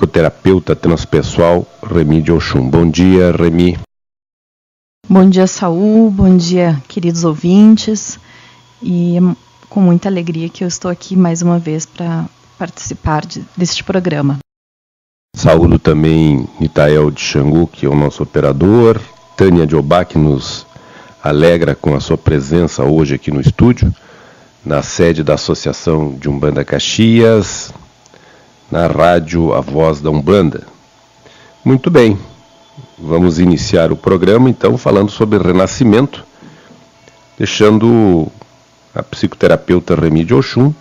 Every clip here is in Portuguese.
psicoterapeuta transpessoal Remy de Oxum. Bom dia, Remy. Bom dia, Saul. Bom dia, queridos ouvintes. E é com muita alegria que eu estou aqui mais uma vez para participar deste programa. Saúdo também Nitael de Xangu, que é o nosso operador. Tânia de Obá, que nos alegra com a sua presença hoje aqui no estúdio, na sede da Associação de Umbanda Caxias, na rádio A Voz da Umbanda. Muito bem, vamos iniciar o programa então falando sobre renascimento, deixando a psicoterapeuta Remy de Oxum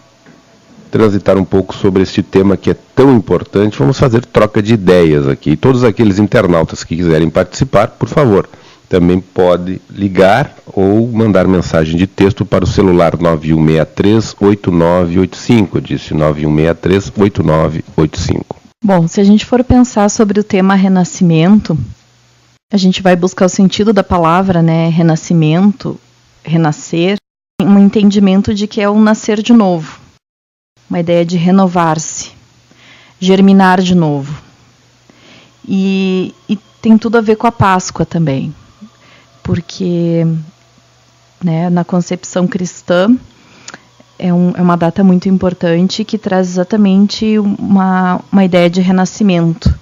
transitar um pouco sobre este tema que é tão importante. Vamos fazer troca de ideias aqui. E todos aqueles internautas que quiserem participar, por favor, também pode ligar ou mandar mensagem de texto para o celular 9163-8985. Eu disse 9163-8985. Bom, se a gente for pensar sobre o tema renascimento, a gente vai buscar o sentido da palavra, né? Renascimento, renascer, um entendimento de que é um nascer de novo, uma ideia de renovar-se, germinar de novo. E tem tudo a ver com a Páscoa também, porque, né, na concepção cristã é uma data muito importante que traz exatamente uma ideia de renascimento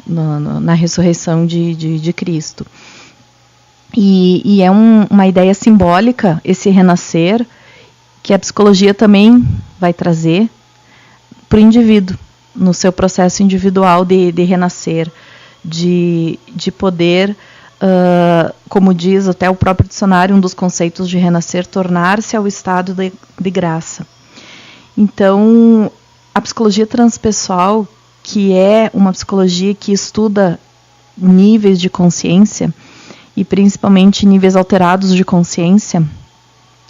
na ressurreição de Cristo. E é uma ideia simbólica, esse renascer, que a psicologia também vai trazer para o indivíduo, no seu processo individual de renascer, de poder, como diz até o próprio dicionário, um dos conceitos de renascer, tornar-se ao estado de graça. Então, a psicologia transpessoal, que é uma psicologia que estuda níveis de consciência, e principalmente níveis alterados de consciência,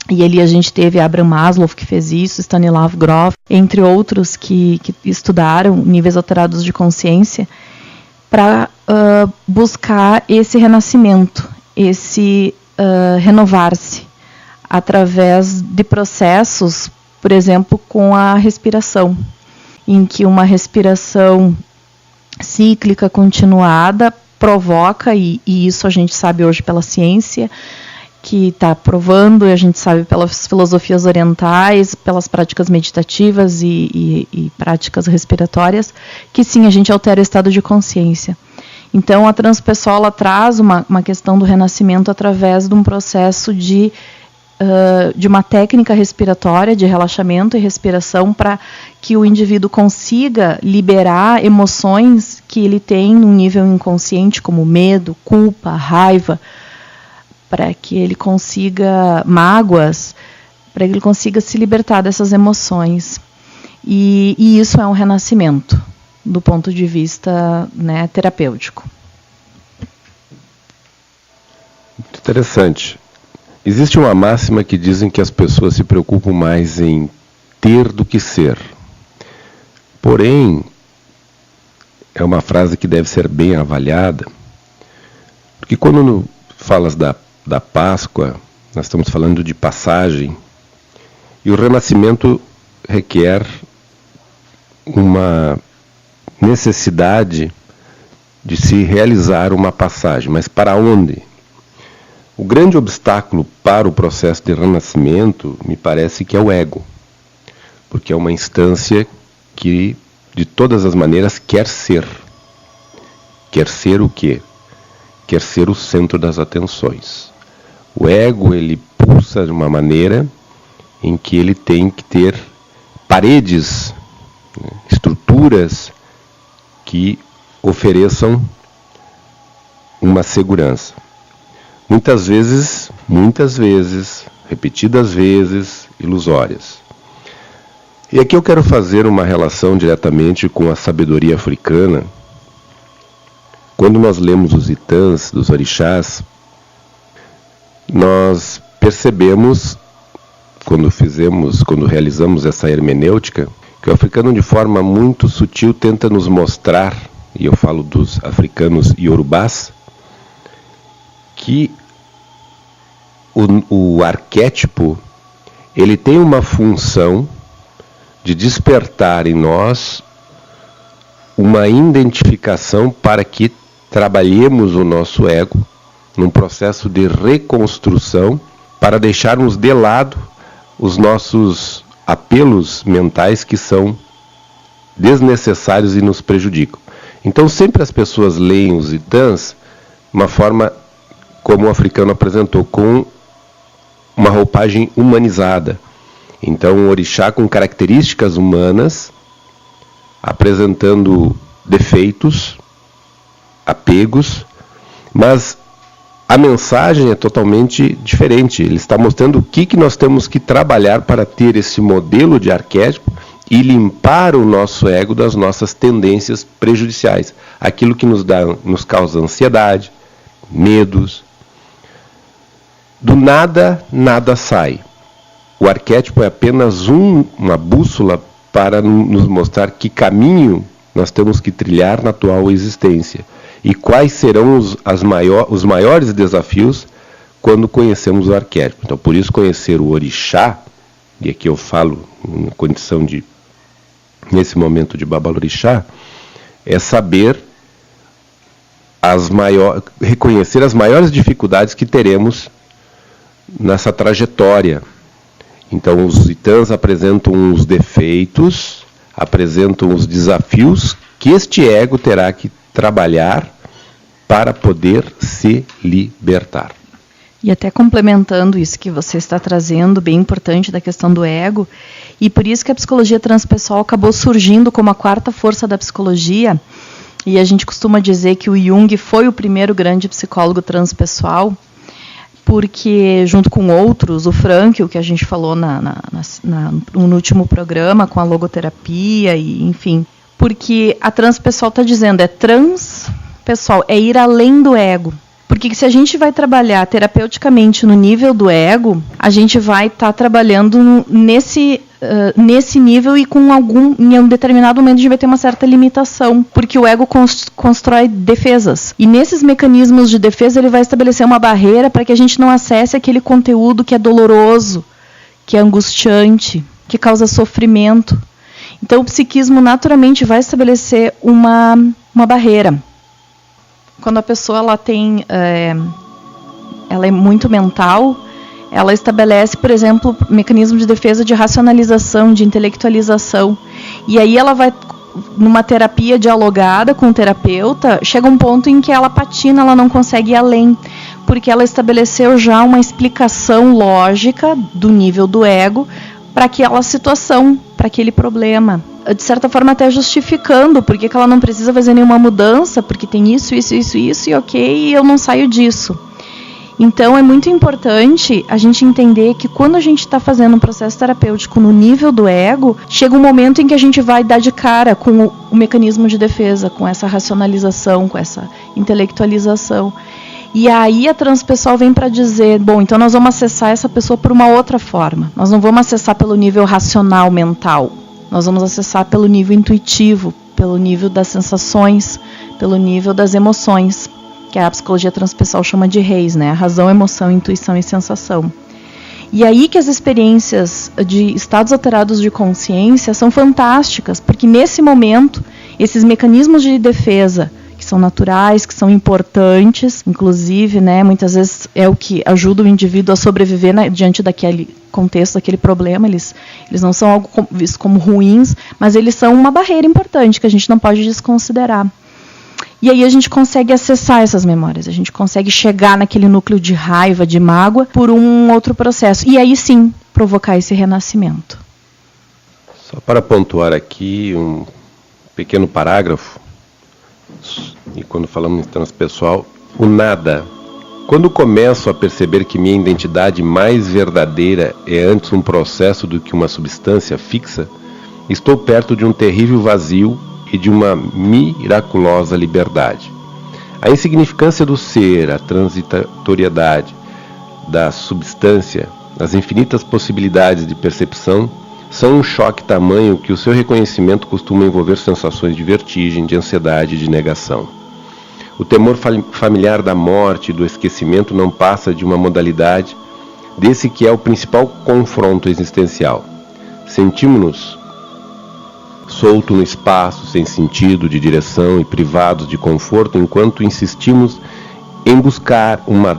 e ali a gente teve Abraham Maslow, que fez isso, Stanislav Grof, entre outros que estudaram níveis alterados de consciência, para buscar esse renascimento, esse renovar-se, através de processos, por exemplo, com a respiração, em que uma respiração cíclica continuada provoca, e isso a gente sabe hoje pela ciência, que está provando, e a gente sabe pelas filosofias orientais, pelas práticas meditativas e práticas respiratórias, que sim, a gente altera o estado de consciência. Então, a transpessoal ela traz uma questão do renascimento através de um processo de uma técnica respiratória, de relaxamento e respiração, para que o indivíduo consiga liberar emoções que ele tem no nível inconsciente, como medo, culpa, raiva, para que ele consiga, mágoas, para que ele consiga se libertar dessas emoções. E isso é um renascimento, do ponto de vista, né, terapêutico. Muito interessante. Existe uma máxima que dizem que as pessoas se preocupam mais em ter do que ser. Porém, é uma frase que deve ser bem avaliada, porque quando falas da Páscoa, nós estamos falando de passagem, e o renascimento requer uma necessidade de se realizar uma passagem. Mas para onde? O grande obstáculo para o processo de renascimento, me parece que é o ego, porque é uma instância que, de todas as maneiras, quer ser. Quer ser o quê? Quer ser o centro das atenções. O ego, ele pulsa de uma maneira em que ele tem que ter paredes, estruturas que ofereçam uma segurança. Muitas vezes, repetidas vezes, ilusórias. E aqui eu quero fazer uma relação diretamente com a sabedoria africana. Quando nós lemos os itãs dos orixás, nós percebemos, quando realizamos essa hermenêutica, que o africano de forma muito sutil tenta nos mostrar, e eu falo dos africanos iorubás, que o arquétipo, ele tem uma função de despertar em nós uma identificação para que trabalhemos o nosso ego num processo de reconstrução para deixarmos de lado os nossos apelos mentais que são desnecessários e nos prejudicam. Então sempre as pessoas leem os itãs de uma forma como o africano apresentou, com uma roupagem humanizada. Então um orixá com características humanas, apresentando defeitos, apegos, mas a mensagem é totalmente diferente. Ele está mostrando o que nós temos que trabalhar para ter esse modelo de arquétipo e limpar o nosso ego das nossas tendências prejudiciais. Aquilo que nos causa ansiedade, medos. Do nada, nada sai. O arquétipo é apenas uma bússola para nos mostrar que caminho nós temos que trilhar na atual existência. E quais serão os maiores desafios quando conhecemos o arquétipo. Então, por isso, conhecer o orixá, e aqui eu falo na condição de, nesse momento de babalorixá, é saber reconhecer as maiores dificuldades que teremos nessa trajetória. Então, os itãs apresentam os defeitos, apresentam os desafios que este ego terá que trabalhar para poder se libertar. E até complementando isso que você está trazendo, bem importante da questão do ego, e por isso que a psicologia transpessoal acabou surgindo como a quarta força da psicologia, e a gente costuma dizer que o Jung foi o primeiro grande psicólogo transpessoal, porque junto com outros, o Frankl, que a gente falou no último programa, com a logoterapia, e enfim, porque a transpessoal está dizendo, é transpessoal, é ir além do ego. Porque se a gente vai trabalhar terapeuticamente no nível do ego, a gente vai estar trabalhando nesse nível e em um determinado momento a gente vai ter uma certa limitação, porque o ego constrói defesas. E nesses mecanismos de defesa ele vai estabelecer uma barreira para que a gente não acesse aquele conteúdo que é doloroso, que é angustiante, que causa sofrimento. Então o psiquismo naturalmente vai estabelecer uma barreira. Quando a pessoa ela é muito mental, ela estabelece, por exemplo, mecanismos de defesa de racionalização, de intelectualização. E aí ela vai, numa terapia dialogada com o terapeuta, chega um ponto em que ela patina, ela não consegue ir além, porque ela estabeleceu já uma explicação lógica do nível do ego para aquela situação, para aquele problema. De certa forma até justificando porque que ela não precisa fazer nenhuma mudança, porque tem isso, e ok, eu não saio disso. Então é muito importante a gente entender que quando a gente está fazendo um processo terapêutico no nível do ego, chega um momento em que a gente vai dar de cara com o mecanismo de defesa, com essa racionalização, com essa intelectualização. E aí a transpessoal vem para dizer, bom, então nós vamos acessar essa pessoa por uma outra forma. Nós não vamos acessar pelo nível racional, mental. Nós vamos acessar pelo nível intuitivo, pelo nível das sensações, pelo nível das emoções, que a psicologia transpessoal chama de reis, né? Razão, emoção, intuição e sensação. E aí que as experiências de estados alterados de consciência são fantásticas, porque nesse momento, esses mecanismos de defesa, que são naturais, que são importantes, inclusive, né, muitas vezes é o que ajuda o indivíduo a sobreviver diante daquele contexto, daquele problema. Eles não são algo vistos como ruins, mas eles são uma barreira importante que a gente não pode desconsiderar. E aí a gente consegue acessar essas memórias, a gente consegue chegar naquele núcleo de raiva, de mágoa, por um outro processo. E aí sim, provocar esse renascimento. Só para pontuar aqui um pequeno parágrafo, e quando falamos em transpessoal, o nada. Quando começo a perceber que minha identidade mais verdadeira é antes um processo do que uma substância fixa, estou perto de um terrível vazio e de uma miraculosa liberdade. A insignificância do ser, a transitoriedade da substância, as infinitas possibilidades de percepção são um choque tamanho que o seu reconhecimento costuma envolver sensações de vertigem, de ansiedade e de negação. O temor familiar da morte e do esquecimento não passa de uma modalidade desse que é o principal confronto existencial. Sentimos-nos solto no espaço, sem sentido de direção e privados de conforto, enquanto insistimos em buscar uma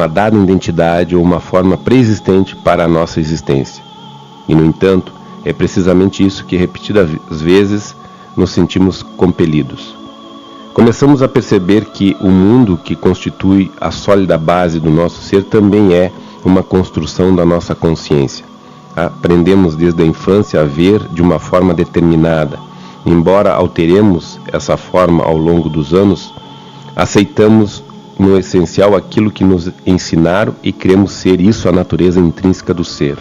dada identidade ou uma forma pré-existente para a nossa existência. E, no entanto, é precisamente isso que, repetidas vezes, nos sentimos compelidos. Começamos a perceber que o mundo que constitui a sólida base do nosso ser também é uma construção da nossa consciência. Aprendemos desde a infância a ver de uma forma determinada. Embora alteremos essa forma ao longo dos anos, aceitamos no essencial aquilo que nos ensinaram e cremos ser isso a natureza intrínseca do ser.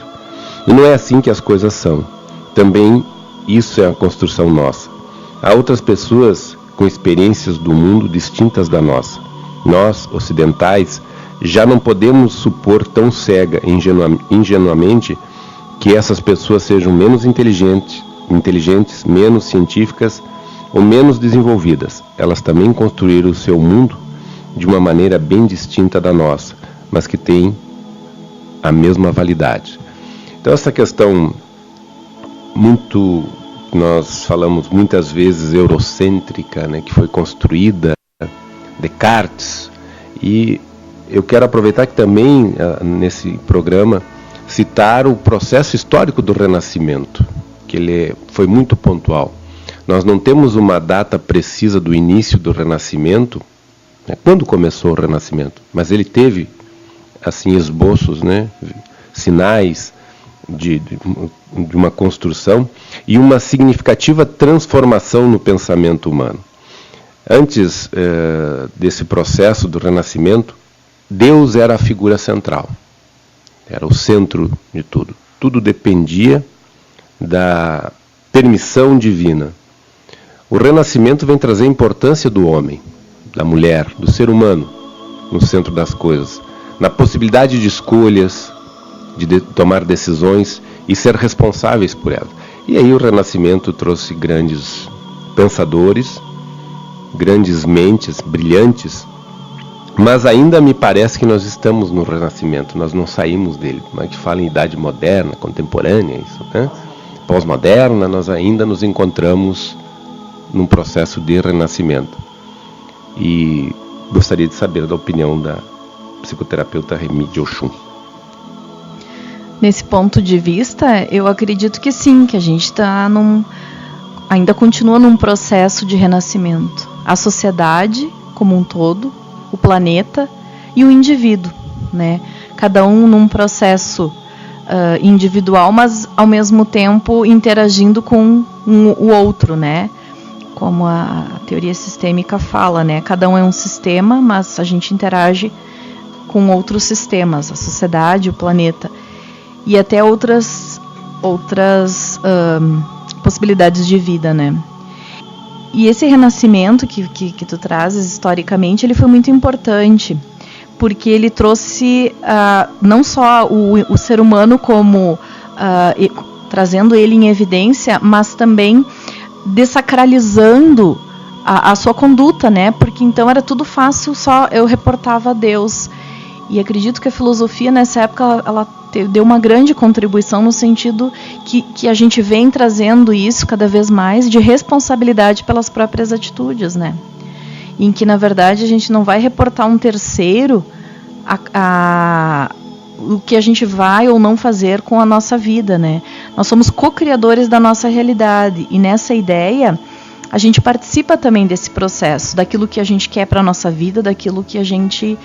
E não é assim que as coisas são. Também isso é a construção nossa. Há outras pessoas com experiências do mundo distintas da nossa. Nós, ocidentais, já não podemos supor tão cega e ingenuamente que essas pessoas sejam menos inteligentes, menos científicas ou menos desenvolvidas. Elas também construíram o seu mundo de uma maneira bem distinta da nossa, mas que tem a mesma validade. Então essa questão nós falamos muitas vezes eurocêntrica, né, que foi construída, Descartes, e eu quero aproveitar que também nesse programa citar o processo histórico do Renascimento, que ele foi muito pontual. Nós não temos uma data precisa do início do Renascimento, né, quando começou o Renascimento, mas ele teve assim esboços, né, sinais de uma construção e uma significativa transformação no pensamento humano. Antes desse processo do Renascimento, Deus era a figura central, era o centro de tudo. Tudo dependia da permissão divina. O Renascimento vem trazer a importância do homem, da mulher, do ser humano no centro das coisas, na possibilidade de escolhas, de tomar decisões e ser responsáveis por elas. E aí o Renascimento trouxe grandes pensadores, grandes mentes brilhantes, mas ainda me parece que nós estamos no Renascimento, nós não saímos dele. Como é que fala em idade moderna, contemporânea, isso, né? Pós-moderna, nós ainda nos encontramos num processo de renascimento. E gostaria de saber da opinião da psicoterapeuta Remy de Oxum. Nesse ponto de vista, eu acredito que sim, que a gente ainda continua num processo de renascimento. A sociedade como um todo, o planeta e o indivíduo, né? Cada um num processo individual, mas ao mesmo tempo interagindo com o outro, né? Como a teoria sistêmica fala, né? Cada um é um sistema, mas a gente interage com outros sistemas, a sociedade, o planeta. E até outras possibilidades de vida, né? E esse renascimento que tu trazes historicamente, ele foi muito importante, porque ele trouxe não só o ser humano como trazendo ele em evidência, mas também desacralizando a sua conduta, né? Porque então era tudo fácil, só eu reportava a Deus. E acredito que a filosofia nessa época ela deu uma grande contribuição no sentido que a gente vem trazendo isso cada vez mais de responsabilidade pelas próprias atitudes, né? Em que, na verdade, a gente não vai reportar um terceiro o que a gente vai ou não fazer com a nossa vida, né? Nós somos co-criadores da nossa realidade e nessa ideia a gente participa também desse processo, daquilo que a gente quer para a nossa vida, daquilo que a gente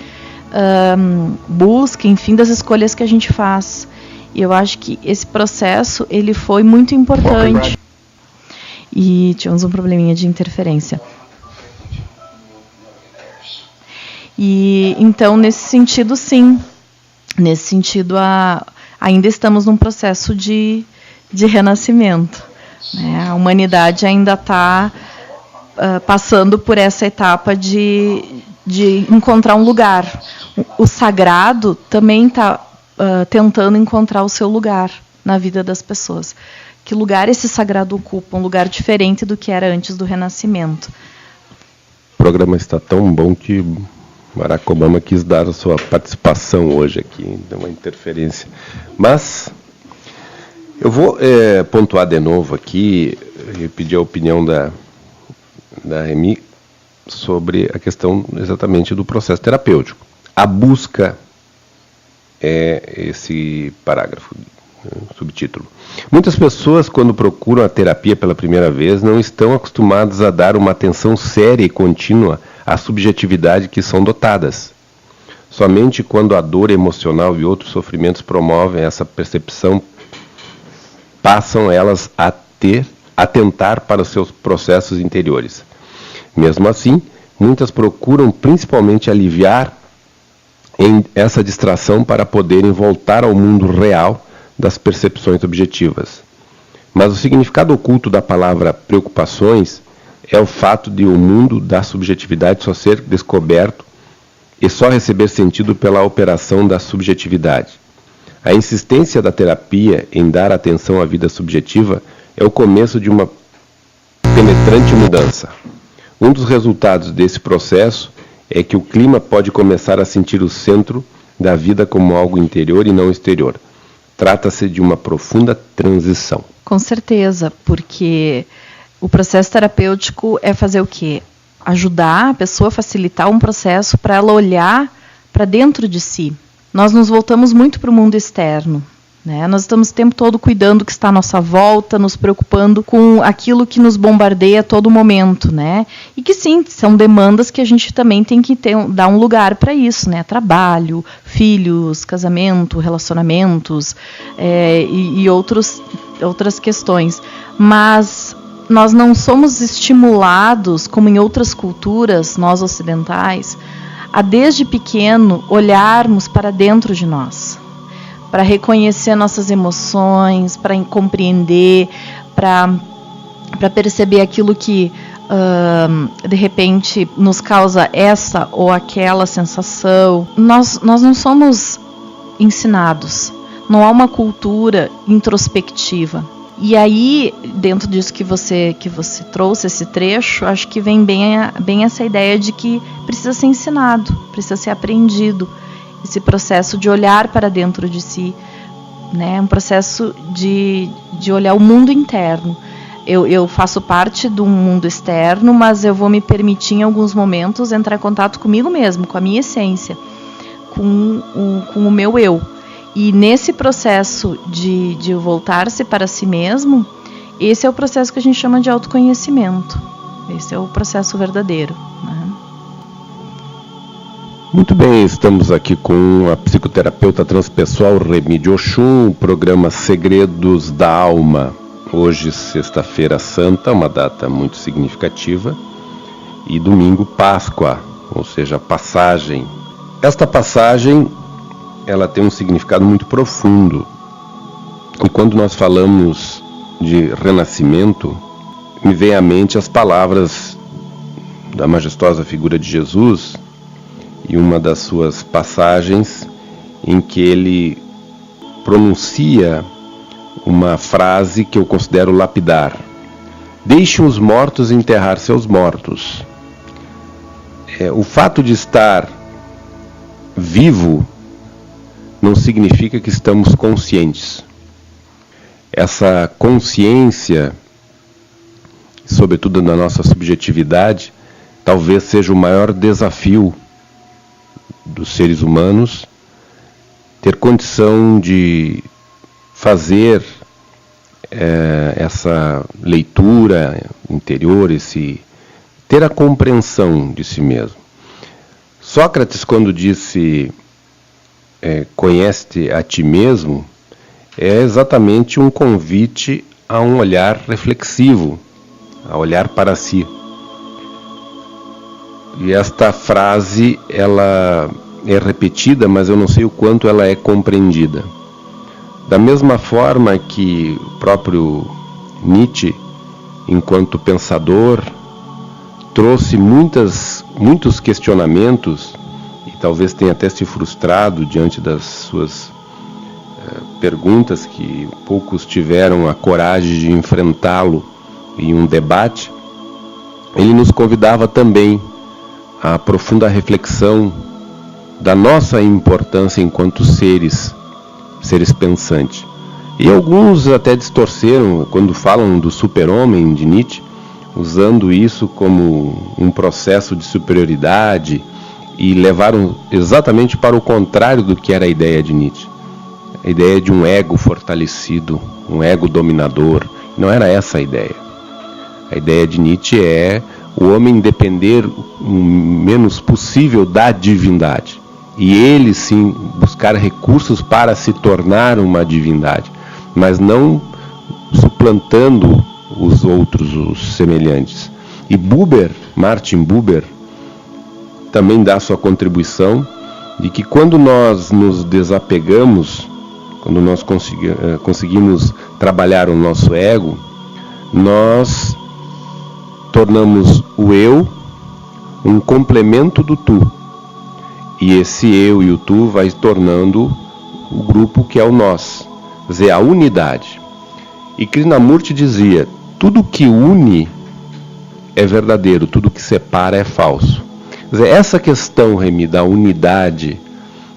busca, enfim, das escolhas que a gente faz. E eu acho que esse processo ele foi muito importante. E tivemos um probleminha de interferência. E então, nesse sentido, sim. Nesse sentido, ainda estamos num processo de renascimento, né? A humanidade ainda está passando por essa etapa de encontrar um lugar. O sagrado também está tentando encontrar o seu lugar na vida das pessoas. Que lugar esse sagrado ocupa? Um lugar diferente do que era antes do Renascimento. O programa está tão bom que Barack Obama quis dar a sua participação hoje aqui, deu uma interferência. Mas Eu vou pontuar de novo aqui e pedir a opinião da Remy sobre a questão exatamente do processo terapêutico. A busca é esse parágrafo, subtítulo. Muitas pessoas, quando procuram a terapia pela primeira vez, não estão acostumadas a dar uma atenção séria e contínua à subjetividade que são dotadas. Somente quando a dor emocional e outros sofrimentos promovem essa percepção, passam elas a atentar para os seus processos interiores. Mesmo assim, muitas procuram principalmente aliviar essa distração para poderem voltar ao mundo real das percepções objetivas. Mas o significado oculto da palavra preocupações é o fato de o mundo da subjetividade só ser descoberto e só receber sentido pela operação da subjetividade. A insistência da terapia em dar atenção à vida subjetiva é o começo de uma penetrante mudança. Um dos resultados desse processo é que o clima pode começar a sentir o centro da vida como algo interior e não exterior. Trata-se de uma profunda transição. Com certeza, porque o processo terapêutico é fazer o quê? Ajudar a pessoa a facilitar um processo para ela olhar para dentro de si. Nós nos voltamos muito para o mundo externo, né? Nós estamos o tempo todo cuidando do que está à nossa volta, nos preocupando com aquilo que nos bombardeia a todo momento, né? E que sim, são demandas que a gente também tem que dar um lugar para isso, né? Trabalho, filhos, casamento, relacionamentos e outras questões. Mas nós não somos estimulados, como em outras culturas, nós ocidentais, a desde pequeno olharmos para dentro de nós, para reconhecer nossas emoções, para compreender, para perceber aquilo que de repente nos causa essa ou aquela sensação. Nós não somos ensinados, não há uma cultura introspectiva. E aí, dentro disso que você trouxe, esse trecho, acho que vem bem essa ideia de que precisa ser ensinado, precisa ser aprendido. Esse processo de olhar para dentro de si, né? Um processo de olhar o mundo interno. Eu faço parte de um mundo externo, mas eu vou me permitir em alguns momentos entrar em contato comigo mesmo, com a minha essência, com o meu eu. E nesse processo de voltar-se para si mesmo, esse é o processo que a gente chama de autoconhecimento. Esse é o processo verdadeiro, né? Muito bem, estamos aqui com a psicoterapeuta transpessoal Remy de Oxum, o programa Segredos da Alma. Hoje, sexta-feira santa, uma data muito significativa, e domingo, Páscoa, ou seja, a passagem. Esta passagem, ela tem um significado muito profundo. E quando nós falamos de renascimento, me vem à mente as palavras da majestosa figura de Jesus, e uma das suas passagens em que ele pronuncia uma frase que eu considero lapidar: deixem os mortos enterrar seus mortos. O fato de estar vivo não significa que estamos conscientes. Essa consciência, sobretudo na nossa subjetividade, talvez seja o maior desafio dos seres humanos, ter condição de fazer essa leitura interior, ter a compreensão de si mesmo. Sócrates, quando disse conhece-te a ti mesmo, é exatamente um convite a um olhar reflexivo, a olhar para si. E esta frase, ela é repetida, mas eu não sei o quanto ela é compreendida. Da mesma forma que o próprio Nietzsche, enquanto pensador, trouxe muitos questionamentos, e talvez tenha até se frustrado diante das suas perguntas, que poucos tiveram a coragem de enfrentá-lo em um debate. Ele nos convidava também a profunda reflexão da nossa importância enquanto seres pensantes. E alguns até distorceram quando falam do super-homem de Nietzsche, usando isso como um processo de superioridade, e levaram exatamente para o contrário do que era a ideia de Nietzsche. A ideia de um ego fortalecido, um ego dominador. Não era essa a ideia. A ideia de Nietzsche é o homem depender o menos possível da divindade. E ele sim buscar recursos para se tornar uma divindade, mas não suplantando os outros, os semelhantes. E Buber, Martin Buber, também dá sua contribuição de que quando nós nos desapegamos, quando nós conseguimos trabalhar o nosso ego, nós tornamos o eu um complemento do tu. E esse eu e o tu vai tornando o grupo que é o nós, quer dizer, a unidade. E Krishnamurti dizia, tudo que une é verdadeiro, tudo que separa é falso. Quer dizer, essa questão, Remy, da unidade,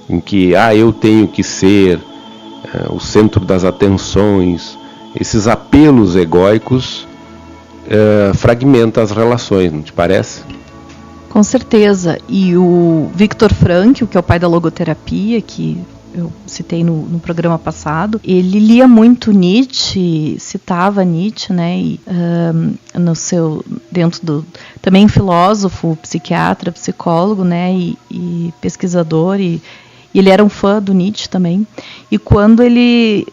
em que eu tenho que ser o centro das atenções, esses apelos egóicos fragmentam as relações, não te parece? Com certeza. E o Viktor Frankl, que é o pai da logoterapia, que eu citei no programa passado, ele lia muito Nietzsche, citava Nietzsche, né? E, também filósofo, psiquiatra, psicólogo, né? E pesquisador, e ele era um fã do Nietzsche também. E quando ele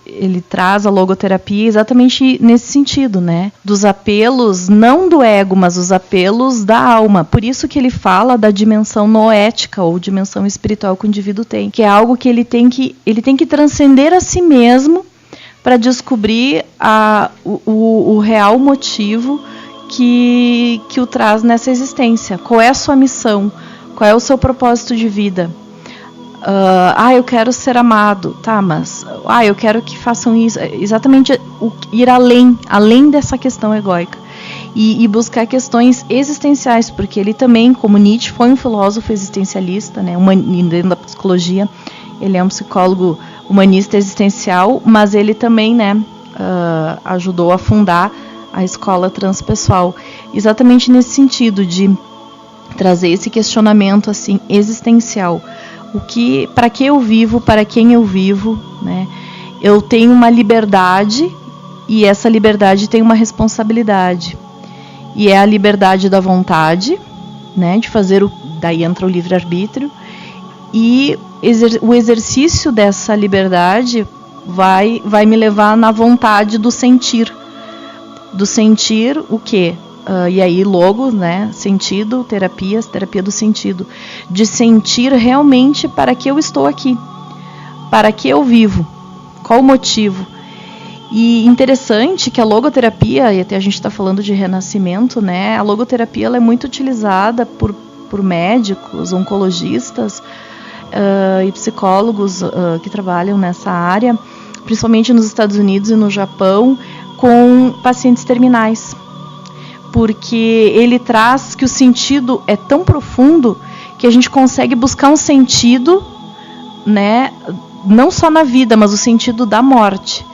traz a logoterapia exatamente nesse sentido, né? Dos apelos, não do ego, mas os apelos da alma. Por isso que ele fala da dimensão noética, ou dimensão espiritual que o indivíduo tem, que é algo que ele tem que transcender a si mesmo para descobrir o real motivo que o traz nessa existência. Qual é a sua missão? Qual é o seu propósito de vida? Eu quero ser amado, tá, mas eu quero que façam isso, exatamente ir além dessa questão egóica e buscar questões existenciais, porque ele também, como Nietzsche, foi um filósofo existencialista, né, dentro da psicologia, ele é um psicólogo humanista existencial, mas ele também, né, ajudou a fundar a escola transpessoal, exatamente nesse sentido de trazer esse questionamento assim existencial. Para que eu vivo, para quem eu vivo, né? Eu tenho uma liberdade e essa liberdade tem uma responsabilidade. E é a liberdade da vontade, né? De fazer daí entra o livre-arbítrio, e o exercício dessa liberdade vai me levar na vontade do sentir. Do sentir o quê? E aí logo, né, sentido, terapia do sentido, de sentir realmente para que eu estou aqui, para que eu vivo, qual o motivo. E interessante que a logoterapia, e até a gente está falando de renascimento, né, a logoterapia ela é muito utilizada por médicos, oncologistas e psicólogos que trabalham nessa área, principalmente nos Estados Unidos e no Japão, com pacientes terminais. Porque ele traz que o sentido é tão profundo que a gente consegue buscar um sentido, né, não só na vida, mas o sentido da morte.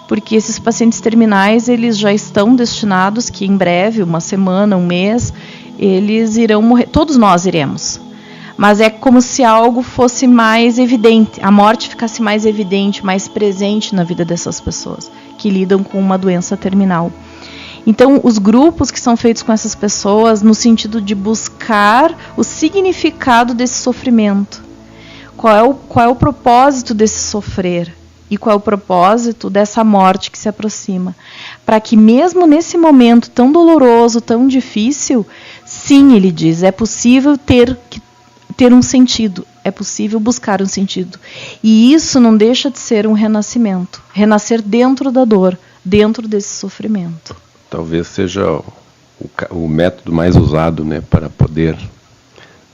Porque esses pacientes terminais, eles já estão destinados que em breve, uma semana, um mês, eles irão morrer. Todos nós iremos. Mas é como se algo fosse mais evidente, a morte ficasse mais evidente, mais presente na vida dessas pessoas que lidam com uma doença terminal. Então, os grupos que são feitos com essas pessoas, no sentido de buscar o significado desse sofrimento. Qual é o propósito desse sofrer? E qual é o propósito dessa morte que se aproxima? Para que mesmo nesse momento tão doloroso, tão difícil, sim, ele diz, é possível ter um sentido, é possível buscar um sentido. E isso não deixa de ser um renascimento. Renascer dentro da dor, dentro desse sofrimento. Talvez seja o método mais usado, né, para poder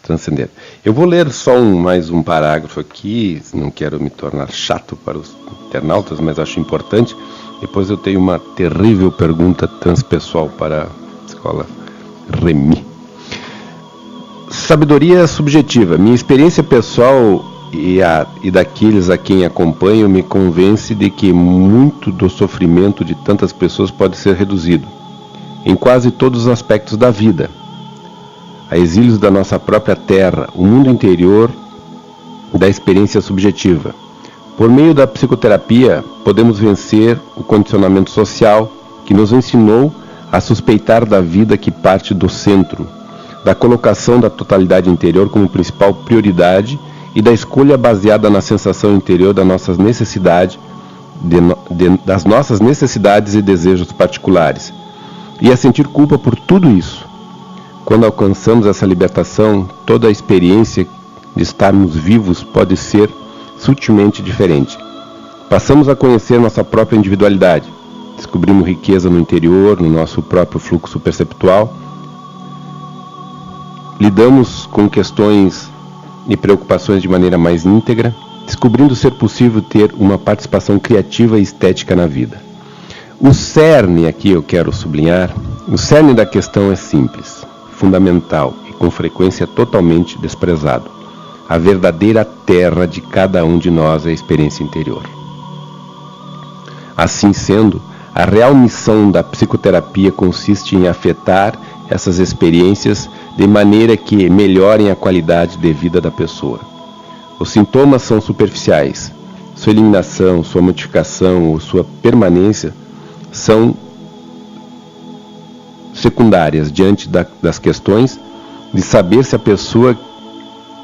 transcender. Eu vou ler só mais um parágrafo aqui, não quero me tornar chato para os internautas, mas acho importante. Depois eu tenho uma terrível pergunta transpessoal para a escola Remy. Sabedoria subjetiva. Minha experiência pessoal e daqueles a quem acompanho me convence de que muito do sofrimento de tantas pessoas pode ser reduzido, em quase todos os aspectos da vida. A exílios da nossa própria terra, o mundo interior da experiência subjetiva. Por meio da psicoterapia, podemos vencer o condicionamento social que nos ensinou a suspeitar da vida que parte do centro, da colocação da totalidade interior como principal prioridade e da escolha baseada na sensação interior das nossas necessidades e desejos particulares, e a sentir culpa por tudo isso. Quando alcançamos essa libertação, toda a experiência de estarmos vivos pode ser sutilmente diferente. Passamos a conhecer nossa própria individualidade, descobrimos riqueza no interior, no nosso próprio fluxo perceptual, lidamos com questões e preocupações de maneira mais íntegra, descobrindo ser possível ter uma participação criativa e estética na vida. O cerne, aqui eu quero sublinhar, o cerne da questão é simples, fundamental e com frequência totalmente desprezado. A verdadeira terra de cada um de nós é a experiência interior. Assim sendo, a real missão da psicoterapia consiste em afetar essas experiências de maneira que melhorem a qualidade de vida da pessoa. Os sintomas são superficiais. Sua eliminação, sua modificação ou sua permanência são secundárias diante das questões de saber se a pessoa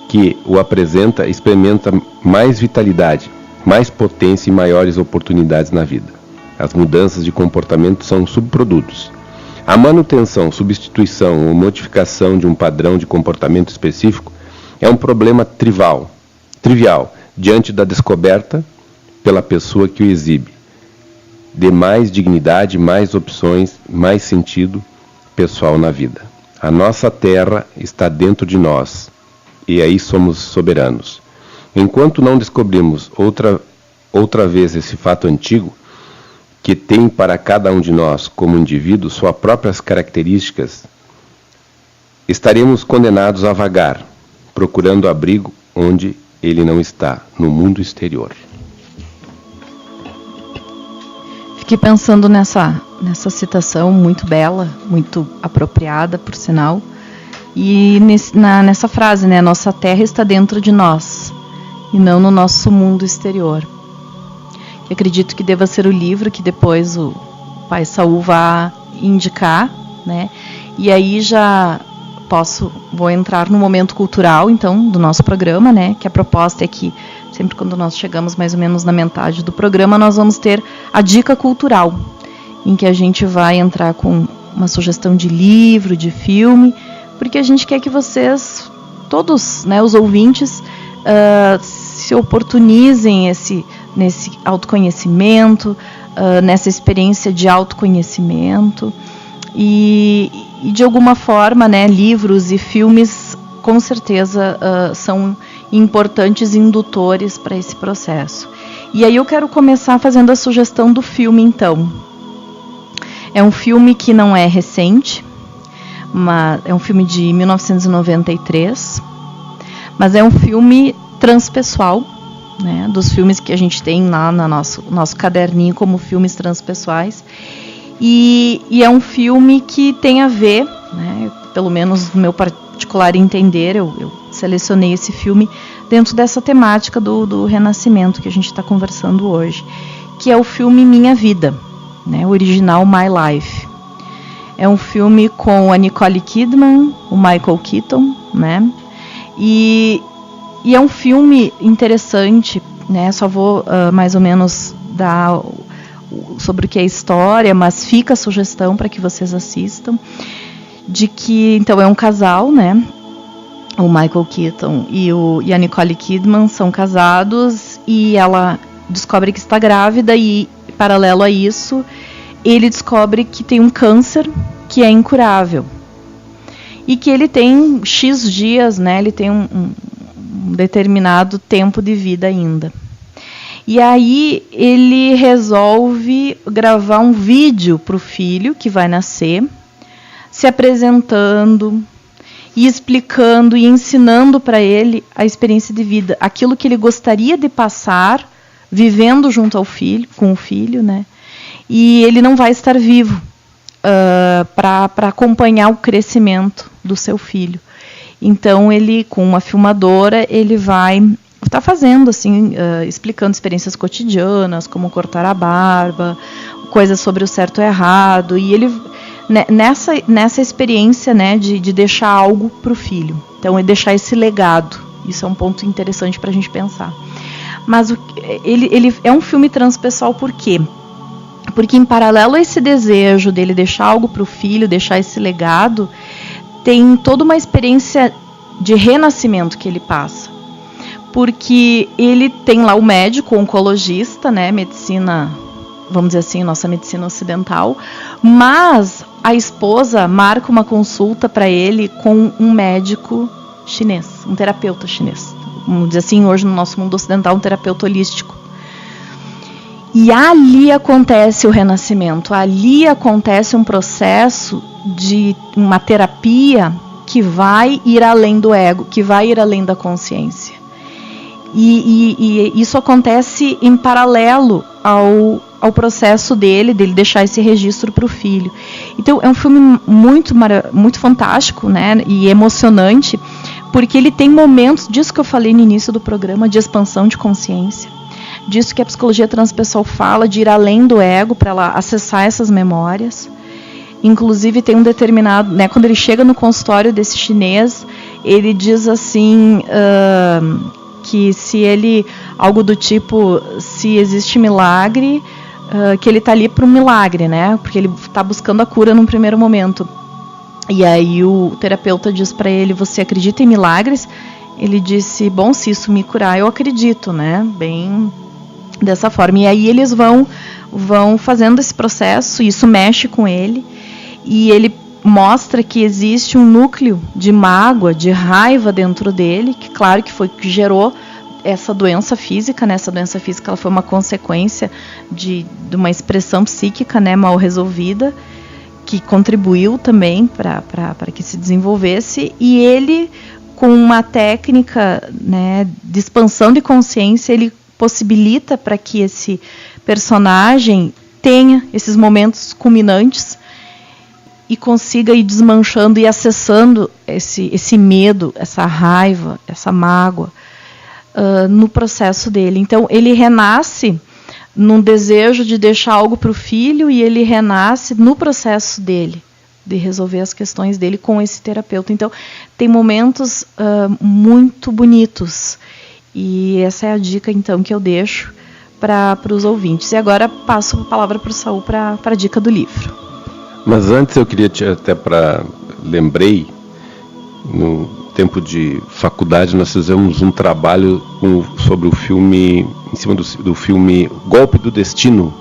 que o apresenta experimenta mais vitalidade, mais potência e maiores oportunidades na vida. As mudanças de comportamento são subprodutos. A manutenção, substituição ou modificação de um padrão de comportamento específico é um problema trivial diante da descoberta pela pessoa que o exibe, de mais dignidade, mais opções, mais sentido pessoal na vida. A nossa terra está dentro de nós e aí somos soberanos. Enquanto não descobrimos outra vez esse fato antigo, que tem para cada um de nós, como indivíduo, suas próprias características, estaremos condenados a vagar, procurando abrigo onde ele não está, no mundo exterior. Fiquei pensando nessa citação muito bela, muito apropriada, por sinal, e nessa frase, né, nossa terra está dentro de nós, e não no nosso mundo exterior. Eu acredito que deva ser o livro que depois o Pai Saul vai indicar, né? E aí já vou entrar no momento cultural, então, do nosso programa, né? Que a proposta é que sempre quando nós chegamos mais ou menos na metade do programa, nós vamos ter a dica cultural, em que a gente vai entrar com uma sugestão de livro, de filme, porque a gente quer que vocês, todos, né, os ouvintes, se oportunizem nesse autoconhecimento, nessa experiência de autoconhecimento e de alguma forma, né, livros e filmes com certeza são importantes indutores para esse processo. E aí eu quero começar fazendo a sugestão do filme, então. É um filme que não é recente, mas é um filme de 1993, mas é um filme transpessoal, né, dos filmes que a gente tem lá no nosso caderninho como filmes transpessoais, e é um filme que tem a ver, né, pelo menos no meu particular entender, eu selecionei esse filme dentro dessa temática do renascimento que a gente está conversando hoje, que é o filme Minha Vida, né, o original My Life. É um filme com a Nicole Kidman, o Michael Keaton, né, e é um filme interessante, né? Só vou mais ou menos dar sobre o que é a história, mas fica a sugestão para que vocês assistam, de que, então, é um casal, né? O Michael Keaton e a Nicole Kidman são casados e ela descobre que está grávida e, paralelo a isso, ele descobre que tem um câncer que é incurável e que ele tem X dias, né? Ele tem um determinado tempo de vida ainda. E aí ele resolve gravar um vídeo para o filho que vai nascer, se apresentando e explicando e ensinando para ele a experiência de vida, aquilo que ele gostaria de passar, vivendo junto ao filho, com o filho, né? E ele não vai estar vivo para acompanhar o crescimento do seu filho. Então, ele, com uma filmadora, ele vai estar fazendo, assim, explicando experiências cotidianas, como cortar a barba, coisas sobre o certo e errado, e ele, nessa experiência, né, de deixar algo para o filho. Então, é deixar esse legado. Isso é um ponto interessante para a gente pensar. Mas ele é um filme transpessoal por quê? Porque, em paralelo a esse desejo dele deixar algo para o filho, deixar esse legado, tem toda uma experiência de renascimento que ele passa. Porque ele tem lá o médico, o oncologista, né, medicina, vamos dizer assim, nossa medicina ocidental, mas a esposa marca uma consulta para ele com um médico chinês, um terapeuta chinês. Vamos dizer assim, hoje no nosso mundo ocidental, um terapeuta holístico. E ali acontece o renascimento, ali acontece um processo de uma terapia que vai ir além do ego, que vai ir além da consciência. E isso acontece em paralelo ao processo dele deixar esse registro para o filho. Então é um filme muito fantástico, né, e emocionante, porque ele tem momentos, disso que eu falei no início do programa, de expansão de consciência, disso que a psicologia transpessoal fala, de ir além do ego para ela acessar essas memórias. Inclusive tem um determinado, né, quando ele chega no consultório desse chinês, ele diz assim, que se ele, algo do tipo, se existe milagre, que ele está ali para um milagre, né, porque ele está buscando a cura num primeiro momento. E aí o terapeuta diz para ele, você acredita em milagres? Ele disse, bom, se isso me curar, eu acredito, né, bem dessa forma. E aí eles vão fazendo esse processo, isso mexe com ele, e ele mostra que existe um núcleo de mágoa, de raiva dentro dele, que claro que foi que gerou essa doença física, né? Essa doença física ela foi uma consequência de uma expressão psíquica, né, mal resolvida, que contribuiu também para que se desenvolvesse, e ele, com uma técnica, né, de expansão de consciência, ele possibilita para que esse personagem tenha esses momentos culminantes e consiga ir desmanchando e acessando esse medo, essa raiva, essa mágoa no processo dele. Então, ele renasce num desejo de deixar algo para o filho e ele renasce no processo dele, de resolver as questões dele com esse terapeuta. Então, tem momentos muito bonitos. E essa é a dica, então, que eu deixo para os ouvintes. E agora passo a palavra para o Saul para a dica do livro. Mas antes eu queria lembrei, no tempo de faculdade nós fizemos um trabalho sobre o filme, em cima do filme Golpe do Destino.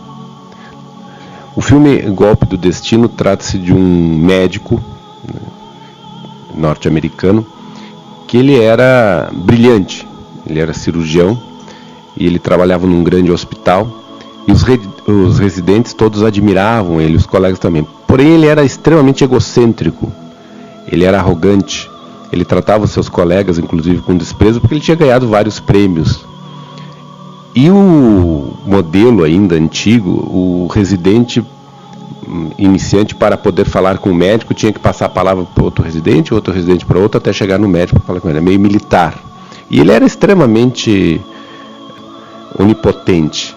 O filme Golpe do Destino trata-se de um médico, né, norte-americano, que ele era brilhante, ele era cirurgião e ele trabalhava num grande hospital e os residentes todos admiravam ele, os colegas também. Porém, ele era extremamente egocêntrico, ele era arrogante, ele tratava os seus colegas, inclusive, com desprezo, porque ele tinha ganhado vários prêmios. E o modelo ainda antigo, o residente iniciante, para poder falar com o médico, tinha que passar a palavra para outro residente para outro, até chegar no médico para falar com ele. É meio militar. E ele era extremamente onipotente.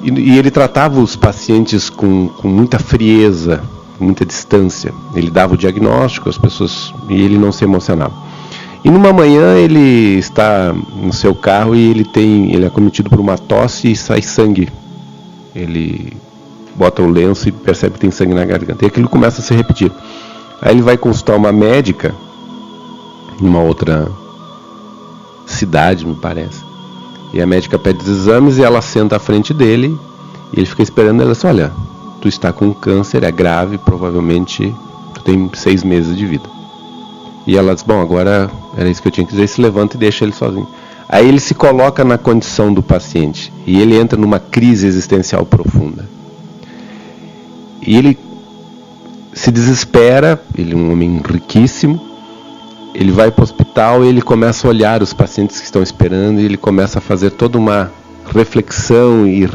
E ele tratava os pacientes com muita frieza, com muita distância. Ele dava o diagnóstico às pessoas e ele não se emocionava. E numa manhã ele está no seu carro e ele é acometido por uma tosse e sai sangue. Ele bota o lenço e percebe que tem sangue na garganta. E aquilo começa a se repetir. Aí ele vai consultar uma médica em uma outra cidade, me parece. E a médica pede os exames e ela senta à frente dele e ele fica esperando. Ela diz, olha, tu está com câncer, é grave, provavelmente tu tem 6 meses de vida. E ela diz, bom, agora era isso que eu tinha que dizer, se levanta e deixa ele sozinho. Aí ele se coloca na condição do paciente e ele entra numa crise existencial profunda. E ele se desespera, ele é um homem riquíssimo, ele vai para o hospital e ele começa a olhar os pacientes que estão esperando e ele começa a fazer toda uma reflexão e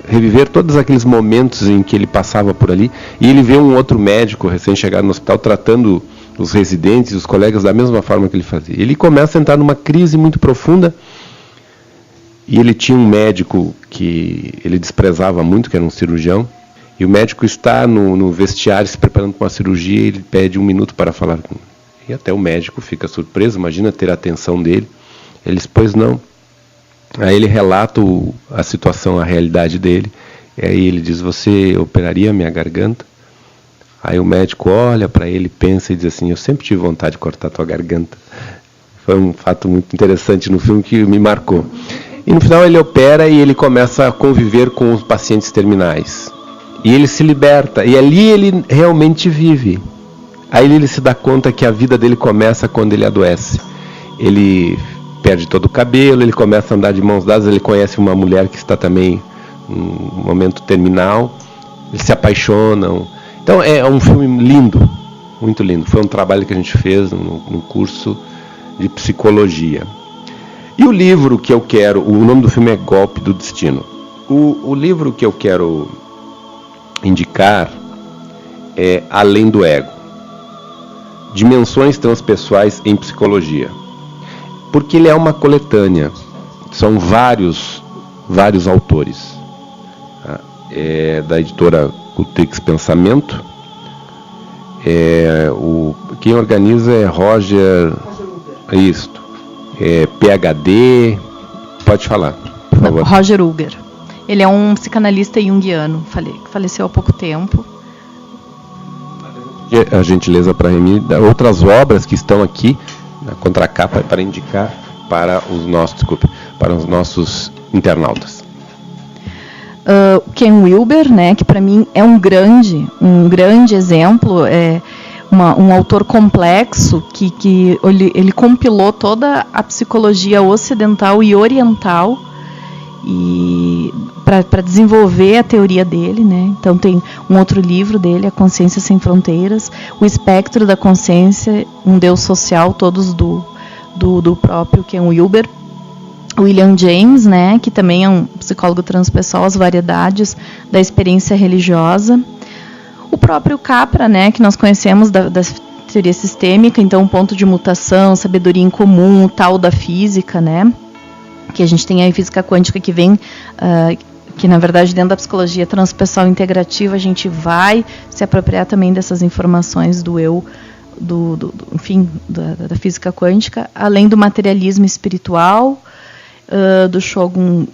reviver todos aqueles momentos em que ele passava por ali, e ele vê um outro médico recém-chegado no hospital tratando os residentes, os colegas da mesma forma que ele fazia. Ele começa a entrar numa crise muito profunda, e ele tinha um médico que ele desprezava muito, que era um cirurgião, e o médico está no vestiário se preparando para uma cirurgia, e ele pede 1 minuto para falar com ele. E até o médico fica surpreso, imagina ter a atenção dele. Ele diz, pois não. Aí ele relata a situação, a realidade dele, e aí ele diz, você operaria a minha garganta? Aí o médico olha para ele, pensa e diz assim, eu sempre tive vontade de cortar a tua garganta. Foi um fato muito interessante no filme que me marcou. E no final ele opera e ele começa a conviver com os pacientes terminais. E ele se liberta, e ali ele realmente vive. Aí ele se dá conta que a vida dele começa quando ele adoece. Ele perde todo o cabelo, ele começa a andar de mãos dadas, ele conhece uma mulher que está também em um momento terminal, eles se apaixonam. Então é um filme lindo, muito lindo. Foi um trabalho que a gente fez no curso de psicologia. E o livro que eu quero, o nome do filme é Golpe do Destino. O livro que eu quero indicar é Além do Ego, Dimensões Transpessoais em Psicologia. Porque ele é uma coletânea, são vários autores. É da editora Cultrix Pensamento. Quem organiza é Roger Isto. PhD. Pode falar, por favor. Roger Uger. Ele é um psicanalista junguiano, faleceu há pouco tempo. A gentileza para Remy, outras obras que estão aqui na contracapa para indicar para os nossos internautas. Ken Wilber, né, que para mim é um grande exemplo, um autor complexo que ele compilou toda a psicologia ocidental e oriental e para desenvolver a teoria dele, né? Então tem um outro livro dele, A Consciência Sem Fronteiras, O Espectro da Consciência, Um Deus Social, todos do próprio Ken Wilber. William James, né, que também é um psicólogo transpessoal, As Variedades da Experiência Religiosa. O próprio Capra, né, que nós conhecemos da teoria sistêmica, então o ponto de mutação, sabedoria em comum, o tal da física, né, que a gente tem aí física quântica que vem, que na verdade dentro da psicologia transpessoal integrativa a gente vai se apropriar também dessas informações do eu, enfim, da física quântica, além do materialismo espiritual, do Shogun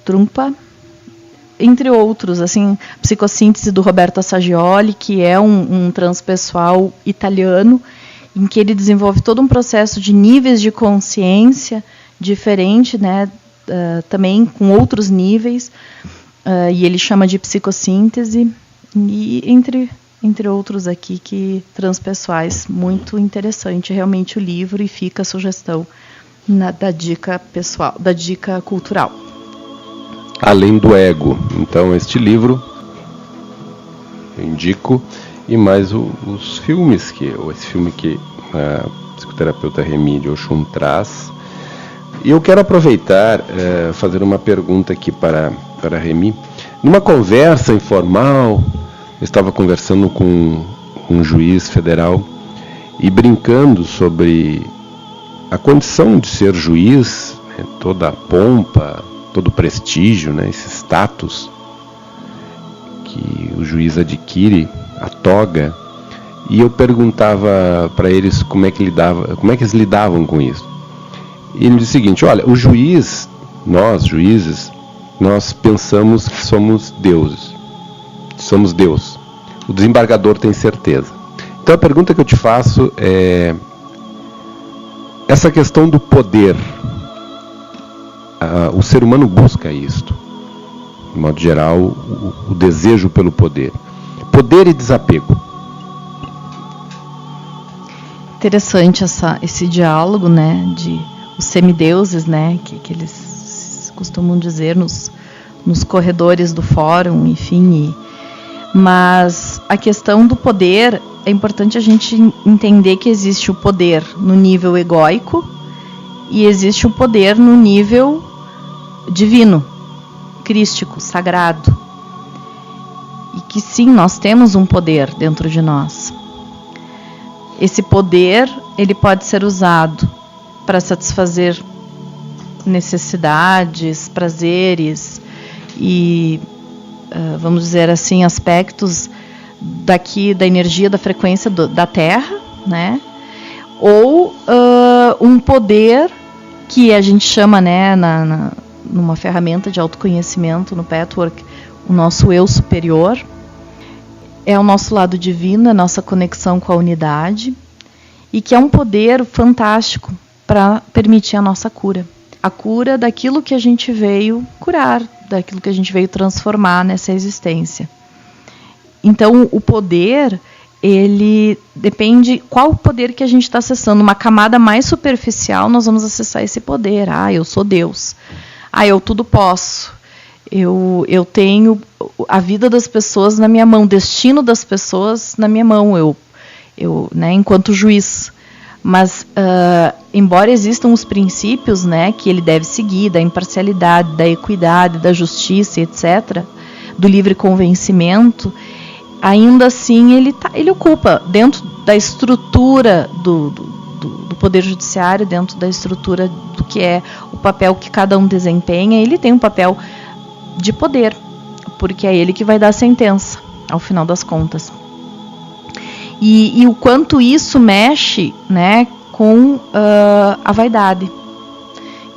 Trungpa, entre outros, assim, Psicossíntese do Roberto Assagioli, que é um transpessoal italiano, em que ele desenvolve todo um processo de níveis de consciência diferente, né, também com outros níveis, e ele chama de psicossíntese, e entre outros aqui, que transpessoais. Muito interessante realmente o livro, e fica a sugestão da dica pessoal, da dica cultural. Além do Ego. Então, este livro eu indico, e mais os filmes, esse filme que a psicoterapeuta Remy de Oxum traz. E eu quero aproveitar, fazer uma pergunta aqui para a Remy. Numa conversa informal, eu estava conversando com um juiz federal e brincando sobre a condição de ser juiz, né, toda a pompa, todo o prestígio, né, esse status que o juiz adquire, a toga, e eu perguntava para eles como é que eles lidavam com isso. E ele disse o seguinte: olha, o juiz, nós juízes, nós pensamos que somos deuses, somos Deus. O desembargador tem certeza. Então a pergunta que eu te faço é essa questão do poder. O ser humano busca isto, de modo geral, o desejo pelo poder. Poder e desapego. Interessante esse diálogo, né, de os semideuses, né, que eles costumam dizer nos corredores do fórum, enfim. Mas a questão do poder, é importante a gente entender que existe o poder no nível egóico e existe o poder no nível divino, crístico, sagrado. E que sim, nós temos um poder dentro de nós. Esse poder, ele pode ser usado para satisfazer necessidades, prazeres e, vamos dizer assim, aspectos daqui da energia, da frequência da Terra, né? Ou um poder que a gente chama, né, numa ferramenta de autoconhecimento, no Pathwork, o nosso eu superior. É o nosso lado divino, a nossa conexão com a unidade, e que é um poder fantástico para permitir a nossa cura. A cura daquilo que a gente veio curar, daquilo que a gente veio transformar nessa existência. Então, o poder, ele depende qual o poder que a gente está acessando. Uma camada mais superficial, nós vamos acessar esse poder. Eu sou Deus. Eu tudo posso. Eu tenho a vida das pessoas na minha mão, o destino das pessoas na minha mão, né, enquanto juiz. Mas, embora existam os princípios, né, que ele deve seguir, da imparcialidade, da equidade, da justiça, etc., do livre convencimento, ainda assim ele ocupa, dentro da estrutura do Poder Judiciário, dentro da estrutura do que é o papel que cada um desempenha, ele tem um papel de poder, porque é ele que vai dar a sentença, ao final das contas. E o quanto isso mexe, né, com a vaidade,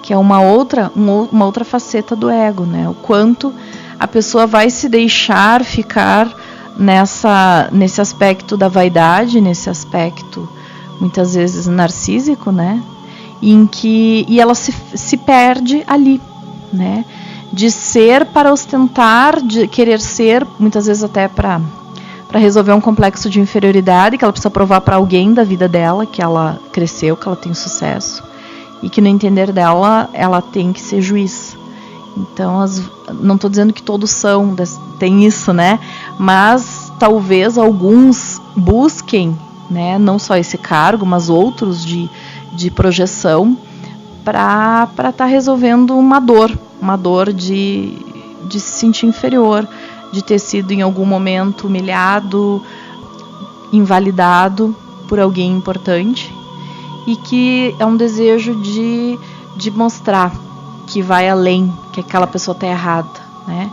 que é uma outra faceta do ego, né? O quanto a pessoa vai se deixar ficar nesse aspecto da vaidade, nesse aspecto muitas vezes narcísico, né? E ela se perde ali, né? De ser para ostentar, de querer ser, muitas vezes até para resolver um complexo de inferioridade, que ela precisa provar para alguém da vida dela que ela cresceu, que ela tem sucesso, e que no entender dela, ela tem que ser juiz. Então, não estou dizendo que todos tem isso, né? Mas talvez alguns busquem, né, não só esse cargo, mas outros de projeção, para estar resolvendo uma dor de se sentir inferior, de ter sido em algum momento humilhado, invalidado por alguém importante, e que é um desejo de mostrar que vai além, que aquela pessoa está errada, né?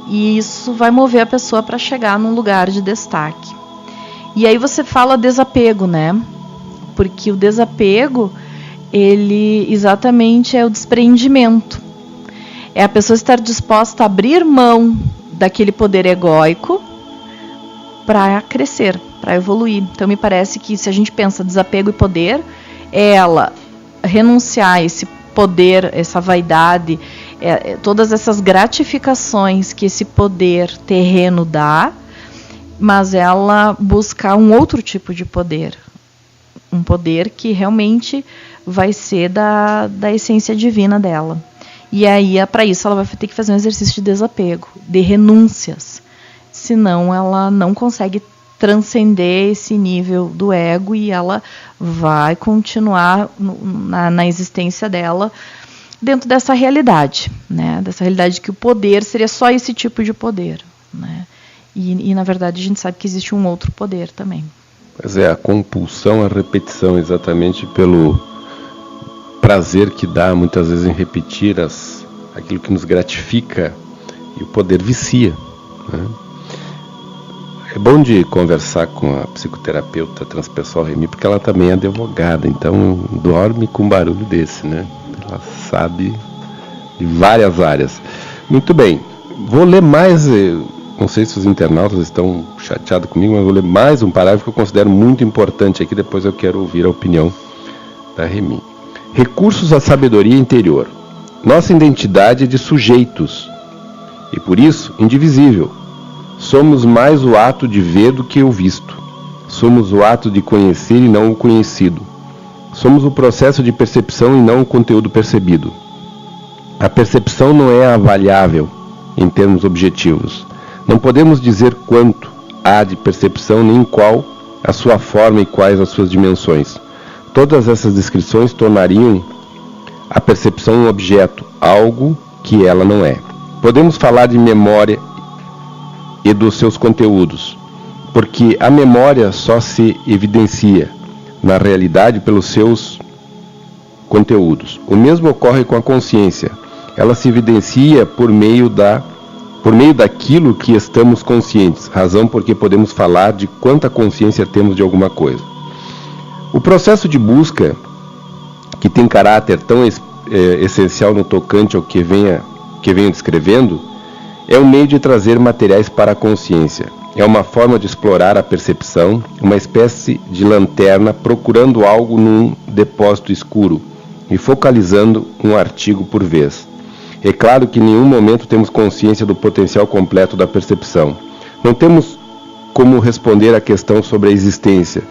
E isso vai mover a pessoa para chegar num lugar de destaque. E aí você fala desapego, né? Porque o desapego, ele exatamente é o desprendimento. É a pessoa estar disposta a abrir mão daquele poder egóico para crescer, para evoluir. Então me parece que se a gente pensa desapego e poder, é ela renunciar a esse poder, essa vaidade, todas essas gratificações que esse poder terreno dá, mas ela buscar um outro tipo de poder. Um poder que realmente vai ser da essência divina dela. E aí, para isso, ela vai ter que fazer um exercício de desapego, de renúncias. Senão, ela não consegue transcender esse nível do ego e ela vai continuar na existência dela dentro dessa realidade, né? Dessa realidade que o poder seria só esse tipo de poder, né? E, na verdade, a gente sabe que existe um outro poder também. Pois é, a compulsão, a repetição, exatamente pelo prazer que dá muitas vezes em repetir aquilo que nos gratifica, e o poder vicia, né? É bom de conversar com a psicoterapeuta transpessoal Remy, porque ela também é advogada, então dorme com um barulho desse, né? Ela sabe de várias áreas. Muito bem, vou ler mais, não sei se os internautas estão chateados comigo, mas vou ler mais um parágrafo que eu considero muito importante aqui, depois eu quero ouvir a opinião da Remy. Recursos à sabedoria interior. Nossa identidade é de sujeitos, e por isso indivisível. Somos mais o ato de ver do que o visto. Somos o ato de conhecer e não o conhecido. Somos o processo de percepção e não o conteúdo percebido. A percepção não é avaliável em termos objetivos. Não podemos dizer quanto há de percepção, nem qual a sua forma e quais as suas dimensões. Todas essas descrições tornariam a percepção um objeto, algo que ela não é. Podemos falar de memória e dos seus conteúdos, porque a memória só se evidencia na realidade pelos seus conteúdos. O mesmo ocorre com a consciência. Ela se evidencia por meio daquilo que estamos conscientes, razão porque podemos falar de quanta consciência temos de alguma coisa. O processo de busca, que tem caráter tão essencial no tocante ao que venha descrevendo, é um meio de trazer materiais para a consciência. É uma forma de explorar a percepção, uma espécie de lanterna procurando algo num depósito escuro e focalizando um artigo por vez. É claro que em nenhum momento temos consciência do potencial completo da percepção. Não temos como responder à questão sobre a existência,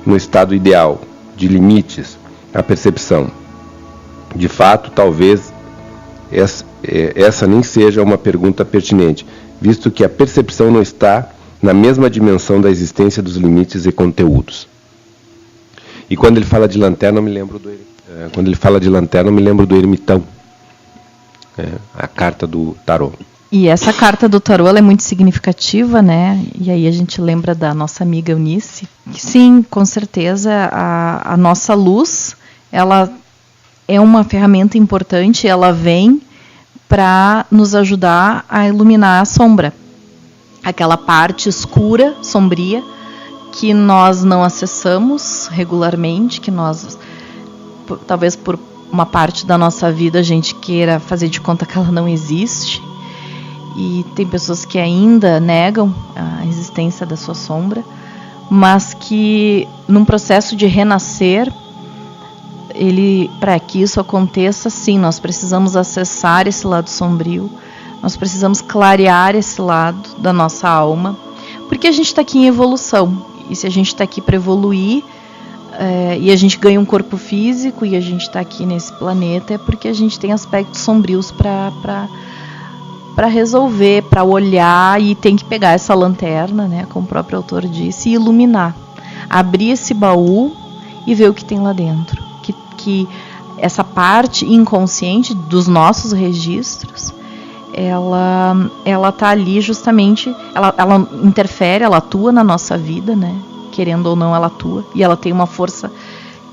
no estado ideal, de limites, à percepção. De fato, talvez essa nem seja uma pergunta pertinente, visto que a percepção não está na mesma dimensão da existência dos limites e conteúdos. E quando ele fala de lanterna, eu me lembro do ermitão. A carta do tarô. E essa carta do tarô ela é muito significativa, né? E aí a gente lembra da nossa amiga Eunice. Sim, com certeza, a nossa luz, ela é uma ferramenta importante, ela vem para nos ajudar a iluminar a sombra. Aquela parte escura, sombria, que nós não acessamos regularmente, que nós, talvez por uma parte da nossa vida a gente queira fazer de conta que ela não existe, e tem pessoas que ainda negam a existência da sua sombra, mas que num processo de renascer, para que isso aconteça, sim, nós precisamos acessar esse lado sombrio, nós precisamos clarear esse lado da nossa alma, porque a gente está aqui em evolução, e se a gente está aqui para evoluir, e a gente ganha um corpo físico e a gente está aqui nesse planeta, é porque a gente tem aspectos sombrios para resolver, para olhar, e tem que pegar essa lanterna, né, como o próprio autor disse, e iluminar, abrir esse baú e ver o que tem lá dentro, que essa parte inconsciente dos nossos registros, ela está ali justamente, ela interfere, ela atua na nossa vida, né? Querendo ou não, ela atua, e ela tem uma força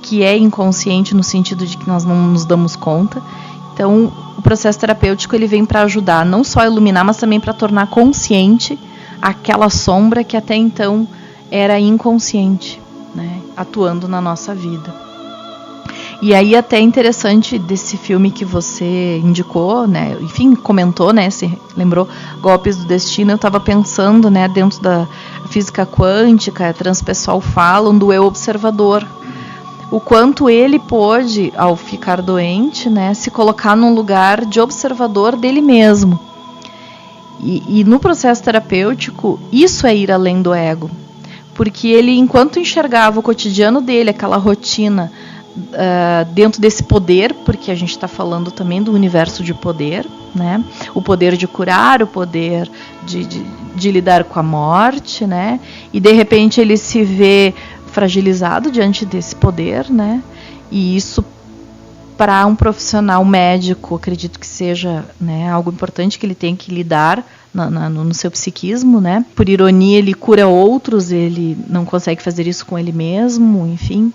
que é inconsciente no sentido de que nós não nos damos conta. Então, o processo terapêutico ele vem para ajudar, não só a iluminar, mas também para tornar consciente aquela sombra que até então era inconsciente, né, atuando na nossa vida. E aí até interessante desse filme que você indicou, né, enfim, comentou, né, se lembrou, Golpes do Destino, eu estava pensando, né, dentro da física quântica, a transpessoal falam do eu observador, o quanto ele pôde, ao ficar doente, né, se colocar num lugar de observador dele mesmo. E no processo terapêutico, isso é ir além do ego, porque ele, enquanto enxergava o cotidiano dele, aquela rotina, dentro desse poder, porque a gente está falando também do universo de poder, né? O poder de curar, o poder de lidar com a morte, né? E de repente ele se vê fragilizado diante desse poder, né? E isso, para um profissional médico, acredito que seja, né, algo importante que ele tem que lidar no seu psiquismo, né? Por ironia, ele cura outros, ele não consegue fazer isso com ele mesmo, enfim.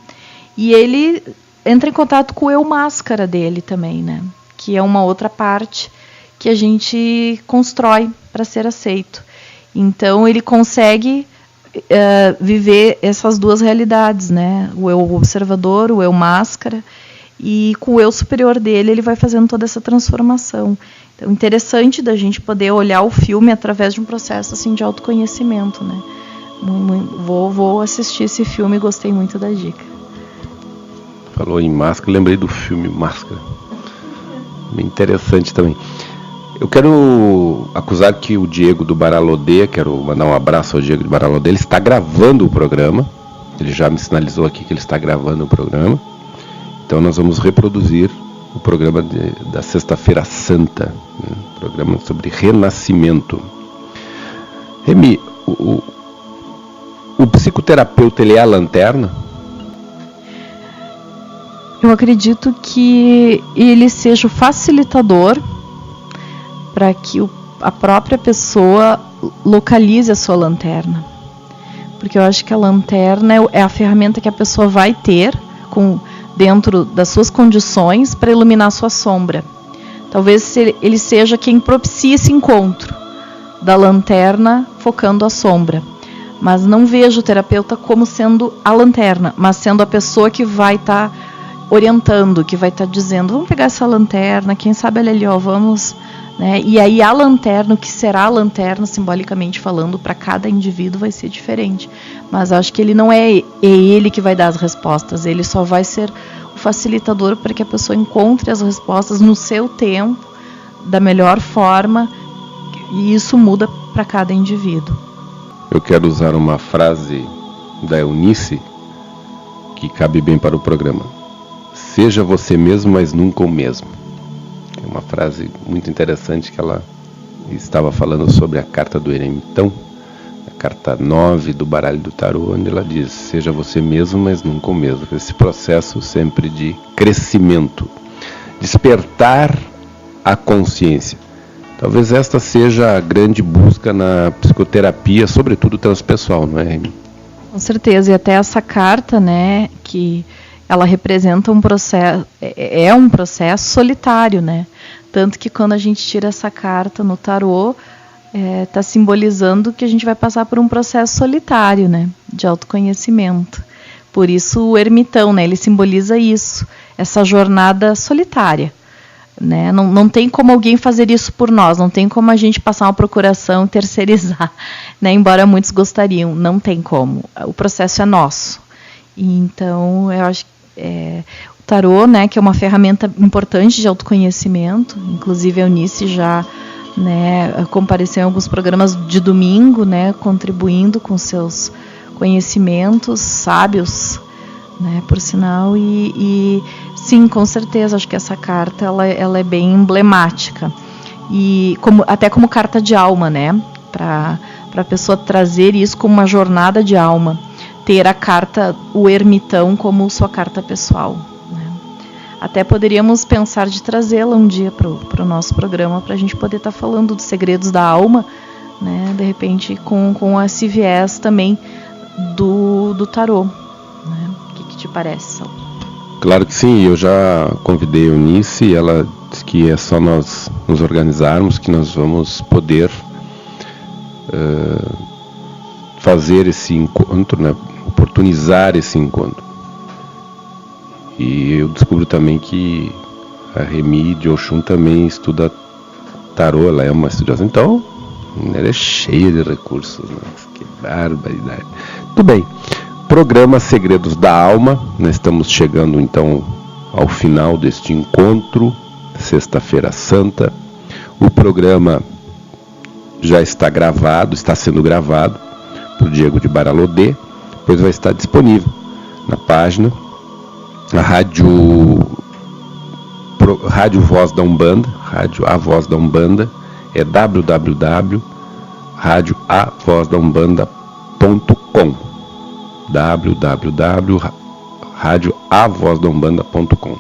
E ele entra em contato com o eu máscara dele também, né? Que é uma outra parte que a gente constrói para ser aceito. Então ele consegue viver essas duas realidades, né? O eu observador, o eu máscara, e com o eu superior dele ele vai fazendo toda essa transformação. Então interessante da gente poder olhar o filme através de um processo assim de autoconhecimento, né? Vou assistir esse filme, gostei muito da dica. Falou em máscara, lembrei do filme Máscara. Bem interessante também. Eu quero acusar que o Diego do Baralodê, quero mandar um abraço ao Diego do Baralodê, ele está gravando o programa. Ele já me sinalizou aqui que ele está gravando o programa. Então nós vamos reproduzir o programa da Sexta-feira Santa, né? Programa sobre renascimento. Remy, o psicoterapeuta, ele é a lanterna? Eu acredito que ele seja o facilitador para que a própria pessoa localize a sua lanterna. Porque eu acho que a lanterna é a ferramenta que a pessoa vai ter dentro das suas condições para iluminar a sua sombra. Talvez ele seja quem propicie esse encontro da lanterna focando a sombra. Mas não vejo o terapeuta como sendo a lanterna, mas sendo a pessoa que vai estar orientando, que vai estar dizendo, vamos pegar essa lanterna, quem sabe ali, ó, vamos... Né? E aí a lanterna, o que será a lanterna, simbolicamente falando, para cada indivíduo vai ser diferente. Mas acho que ele não é ele que vai dar as respostas, ele só vai ser o facilitador para que a pessoa encontre as respostas no seu tempo, da melhor forma, e isso muda para cada indivíduo. Eu quero usar uma frase da Eunice que cabe bem para o programa. Seja você mesmo, mas nunca o mesmo. É uma frase muito interessante que ela estava falando sobre a carta do eremitão, a carta 9 do baralho do tarô, onde ela diz, seja você mesmo, mas nunca o mesmo. Esse processo sempre de crescimento, despertar a consciência. Talvez esta seja a grande busca na psicoterapia, sobretudo transpessoal, não é, Remy? Com certeza, e até essa carta, né, que ela representa um processo, é um processo solitário, né? Tanto que quando a gente tira essa carta no tarô, está simbolizando que a gente vai passar por um processo solitário, né? De autoconhecimento. Por isso o ermitão, né? Ele simboliza isso, essa jornada solitária. Né? Não tem como alguém fazer isso por nós, não tem como a gente passar uma procuração e terceirizar, né? Embora muitos gostariam, não tem como. O processo é nosso. E então, eu acho que o tarô, né, que é uma ferramenta importante de autoconhecimento, inclusive a Eunice já, né, compareceu em alguns programas de domingo, né, contribuindo com seus conhecimentos sábios, né, por sinal, e sim, com certeza, acho que essa carta ela é bem emblemática, e até como carta de alma, né, para a pessoa trazer isso como uma jornada de alma, ter a carta, o ermitão, como sua carta pessoal, né. Até poderíamos pensar de trazê-la um dia para o nosso programa, para a gente poder estar falando dos segredos da alma, né, de repente com esse viés também do tarô, né. O que te parece, Saulo? Claro que sim, eu já convidei a Eunice e ela disse que é só nós nos organizarmos que nós vamos poder fazer esse encontro, né, oportunizar esse encontro. E eu descubro também que a Remy de Oxum também estuda tarô, ela é uma estudiosa, então ela é cheia de recursos, né? Que barbaridade. Tudo bem, programa Segredos da Alma, nós estamos chegando então ao final deste encontro, sexta-feira santa. O programa já está gravado, está sendo gravado por Diego de Baralodê, depois vai estar disponível na página, a Rádio Voz da Umbanda, Rádio A Voz da Umbanda, é www.radioavozdaUmbanda.com, www.radioavozdaUmbanda.com.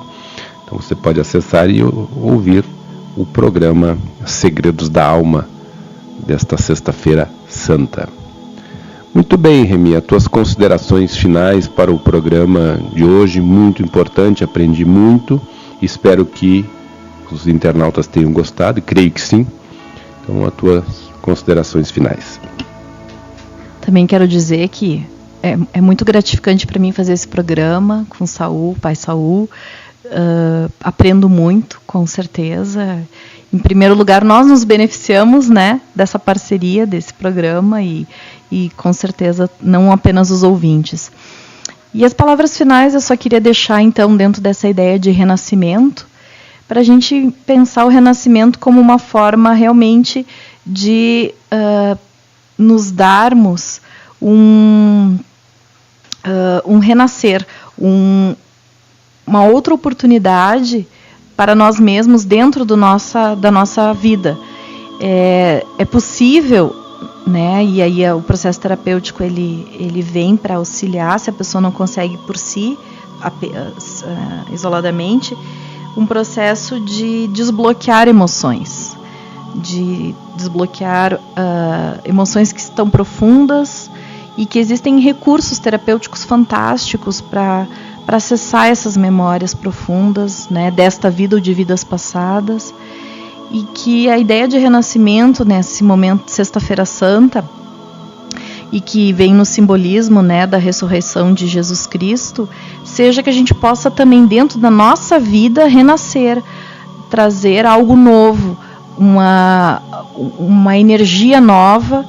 Então você pode acessar e ouvir o programa Segredos da Alma desta sexta-feira santa. Muito bem, Remy, as tuas considerações finais para o programa de hoje, muito importante, aprendi muito, espero que os internautas tenham gostado, e creio que sim. Então, as tuas considerações finais. Também quero dizer que é muito gratificante para mim fazer esse programa com o Saul, pai Saul, aprendo muito, com certeza. Em primeiro lugar, nós nos beneficiamos, né, dessa parceria, desse programa e com certeza não apenas os ouvintes. E as palavras finais eu só queria deixar, então, dentro dessa ideia de renascimento, para a gente pensar o renascimento como uma forma realmente de nos darmos um renascer, uma outra oportunidade para nós mesmos dentro da nossa vida. É possível né? E aí o processo terapêutico ele vem para auxiliar, se a pessoa não consegue por si, isoladamente, um processo de desbloquear emoções, de desbloquear emoções que estão profundas e que existem recursos terapêuticos fantásticos para acessar essas memórias profundas, né, desta vida ou de vidas passadas. E que a ideia de renascimento nesse momento de Sexta-feira Santa, e que vem no simbolismo, né, da ressurreição de Jesus Cristo, seja que a gente possa também dentro da nossa vida renascer, trazer algo novo, uma energia nova,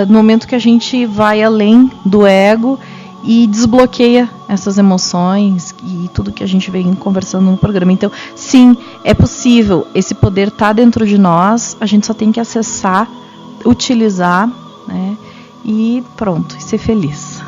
no momento que a gente vai além do ego e desbloqueia essas emoções e tudo que a gente vem conversando no programa. Então, sim, é possível, esse poder está dentro de nós, a gente só tem que acessar, utilizar, né, e pronto, e ser feliz.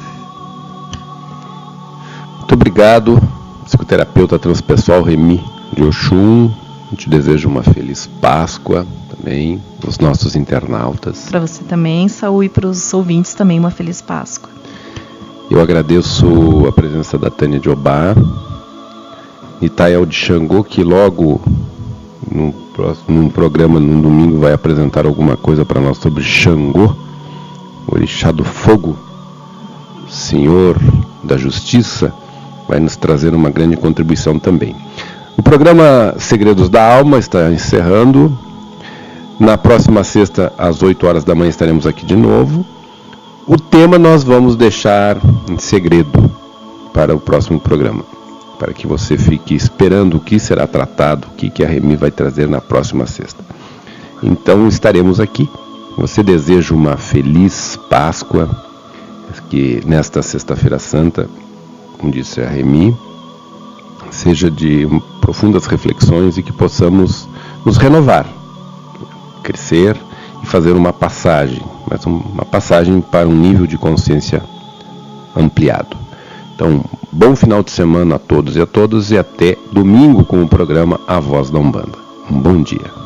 Muito obrigado, psicoterapeuta transpessoal Remy de Oxum. Te desejo uma feliz Páscoa também, os nossos internautas. Para você também, Saúl, e para os ouvintes também uma feliz Páscoa. Eu agradeço a presença da Tânia de Obá, Nitael de Xangô, que logo num programa, num domingo, vai apresentar alguma coisa para nós sobre Xangô, o orixá do fogo, senhor da justiça, vai nos trazer uma grande contribuição também. O programa Segredos da Alma está encerrando. Na próxima sexta, às 8 horas da manhã, estaremos aqui de novo. O tema nós vamos deixar em segredo para o próximo programa, para que você fique esperando o que será tratado, o que a Remy vai trazer na próxima sexta. Então estaremos aqui. Você deseja uma feliz Páscoa, que nesta Sexta-feira Santa, como disse a Remy, seja de profundas reflexões e que possamos nos renovar, crescer e fazer uma passagem, mas uma passagem para um nível de consciência ampliado. Então, bom final de semana a todos e a todas e até domingo com o programa A Voz da Umbanda. Um bom dia.